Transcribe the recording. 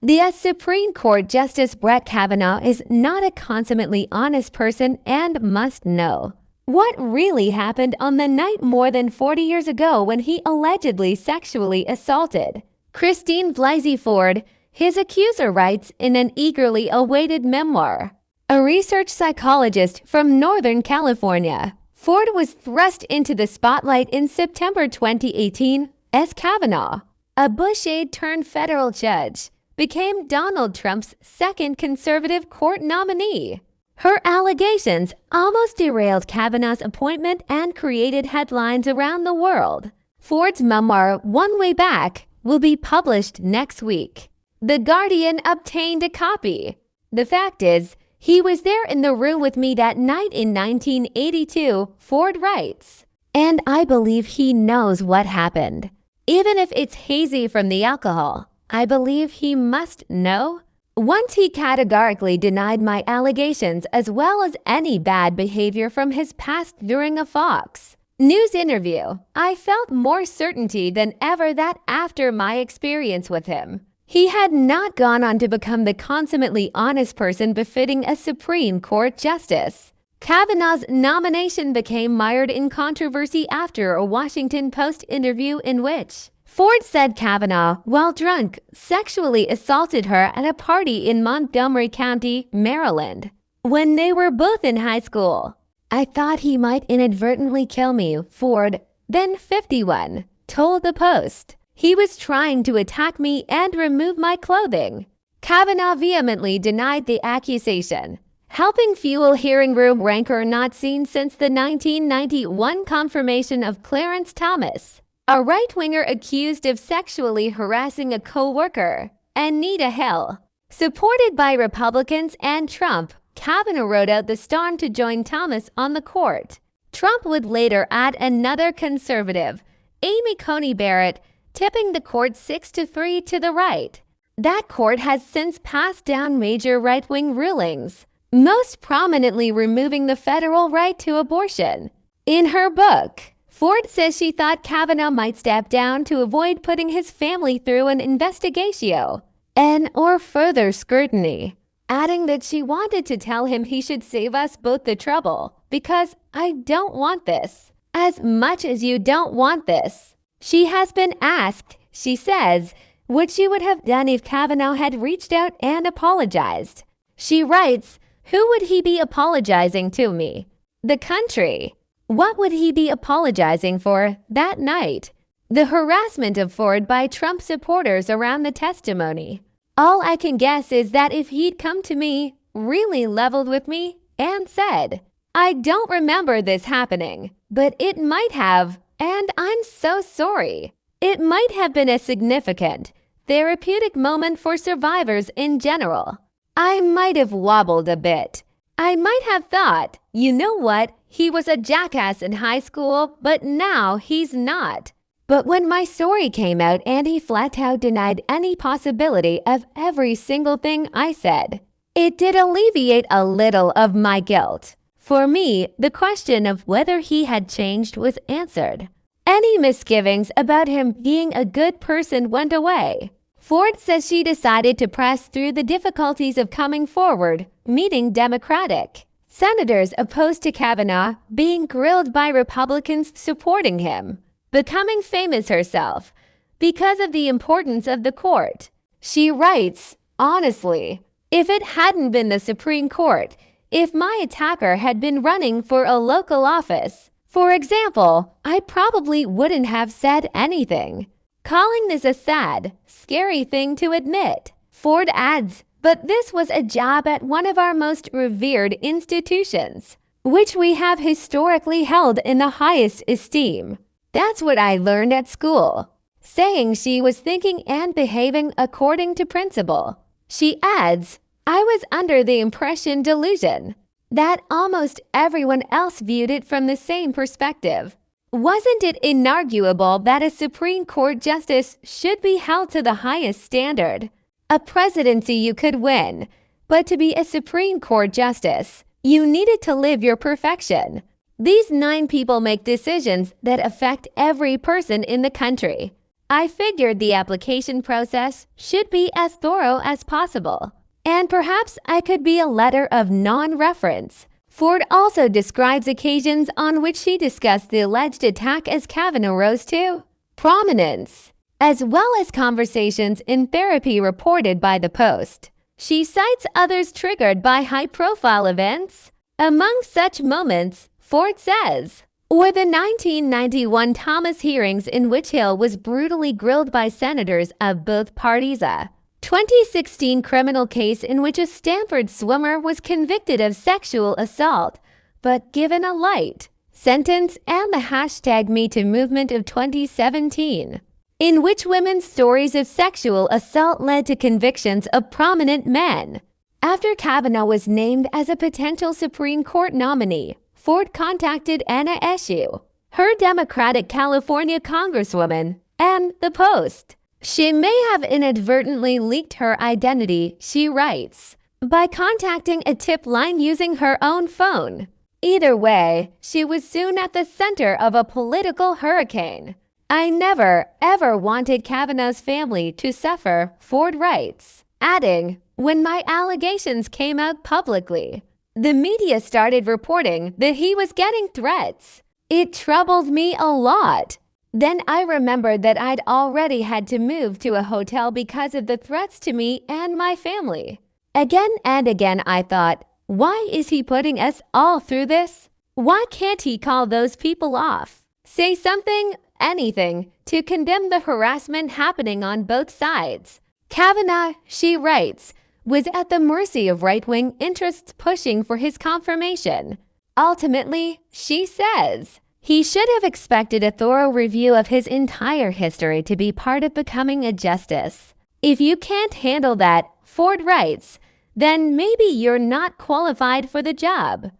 The Supreme Court Justice Brett Kavanaugh is not a consummately honest person and must know what really happened on the night more than 40 years ago when he allegedly sexually assaulted Christine Blasey Ford, his accuser writes in an eagerly awaited memoir. A research psychologist from Northern California, Ford was thrust into the spotlight in September 2018 as Kavanaugh, a Bush aide turned federal judge, became Donald Trump's second conservative court nominee. Her allegations almost derailed Kavanaugh's appointment and created headlines around the world. Ford's memoir, One Way Back, will be published next week. The Guardian obtained a copy. The fact is, he was there in the room with me that night in 1982, Ford writes. And I believe he knows what happened. Even if it's hazy from the alcohol, I believe he must know. Once he categorically denied my allegations as well as any bad behavior from his past during a Fox News interview, I felt more certainty than ever that after my experience with him, he had not gone on to become the consummately honest person befitting a Supreme Court justice. Kavanaugh's nomination became mired in controversy after a Washington Post interview in which Ford said Kavanaugh, while drunk, sexually assaulted her at a party in Montgomery County, Maryland, when they were both in high school. I thought he might inadvertently kill me, Ford, then 51, told the Post. He was trying to attack me and remove my clothing. Kavanaugh vehemently denied the accusation, helping fuel hearing room rancor not seen since the 1991 confirmation of Clarence Thomas, a right-winger accused of sexually harassing a co-worker, and Nita Hill. Supported by Republicans and Trump, Kavanaugh rode out the storm to join Thomas on the court. Trump would later add another conservative, Amy Coney Barrett, tipping the court 6-3 to the right. That court has since passed down major right-wing rulings, most prominently removing the federal right to abortion. In her book, Ford says she thought Kavanaugh might step down to avoid putting his family through an investigation or further scrutiny, adding that she wanted to tell him he should save us both the trouble, because I don't want this, as much as you don't want this. She has been asked, she says, what she would have done if Kavanaugh had reached out and apologized. She writes, who would he be apologizing to me? The country. What would he be apologizing for that night? The harassment of Ford by Trump supporters around the testimony. All I can guess is that if he'd come to me, really leveled with me, and said, I don't remember this happening, but it might have, and I'm so sorry. It might have been a significant, therapeutic moment for survivors in general. I might have wobbled a bit. I might have thought, you know what, he was a jackass in high school, but now he's not. But when my story came out and he flat out denied any possibility of every single thing I said, it did alleviate a little of my guilt. For me, the question of whether he had changed was answered. Any misgivings about him being a good person went away. Ford says she decided to press through the difficulties of coming forward, meeting Democratic senators opposed to Kavanaugh, being grilled by Republicans supporting him, becoming famous herself because of the importance of the court. She writes, honestly, if it hadn't been the Supreme Court, if my attacker had been running for a local office, for example, I probably wouldn't have said anything. Calling this a sad, scary thing to admit. Ford adds, but this was a job at one of our most revered institutions, which we have historically held in the highest esteem. That's what I learned at school. Saying she was thinking and behaving according to principle. She adds, I was under the delusion that almost everyone else viewed it from the same perspective. Wasn't it inarguable that a Supreme Court justice should be held to the highest standard? A presidency you could win, but to be a Supreme Court justice, you needed to live your perfection. These 9 people make decisions that affect every person in the country. I figured the application process should be as thorough as possible. And perhaps I could be a letter of non-reference. Ford also describes occasions on which she discussed the alleged attack as Kavanaugh rose to prominence, as well as conversations in therapy reported by the Post. She cites others triggered by high-profile events. Among such moments, Ford says, or the 1991 Thomas hearings in which Hill was brutally grilled by senators of both parties, a 2016 criminal case in which a Stanford swimmer was convicted of sexual assault, but given a light sentence, and the #MeToo movement of 2017, in which women's stories of sexual assault led to convictions of prominent men. After Kavanaugh was named as a potential Supreme Court nominee, Ford contacted Anna Eshoo, her Democratic California congresswoman, and the Post. She may have inadvertently leaked her identity, she writes, by contacting a tip line using her own phone. Either way, she was soon at the center of a political hurricane. I never, ever wanted Kavanaugh's family to suffer, Ford writes, adding, when my allegations came out publicly, the media started reporting that he was getting threats. It troubled me a lot. Then I remembered that I'd already had to move to a hotel because of the threats to me and my family. Again and again I thought, why is he putting us all through this? Why can't he call those people off? Say something, anything, to condemn the harassment happening on both sides. Kavanaugh, she writes, was at the mercy of right-wing interests pushing for his confirmation. Ultimately, she says, he should have expected a thorough review of his entire history to be part of becoming a justice. If you can't handle that, Ford writes, then maybe you're not qualified for the job.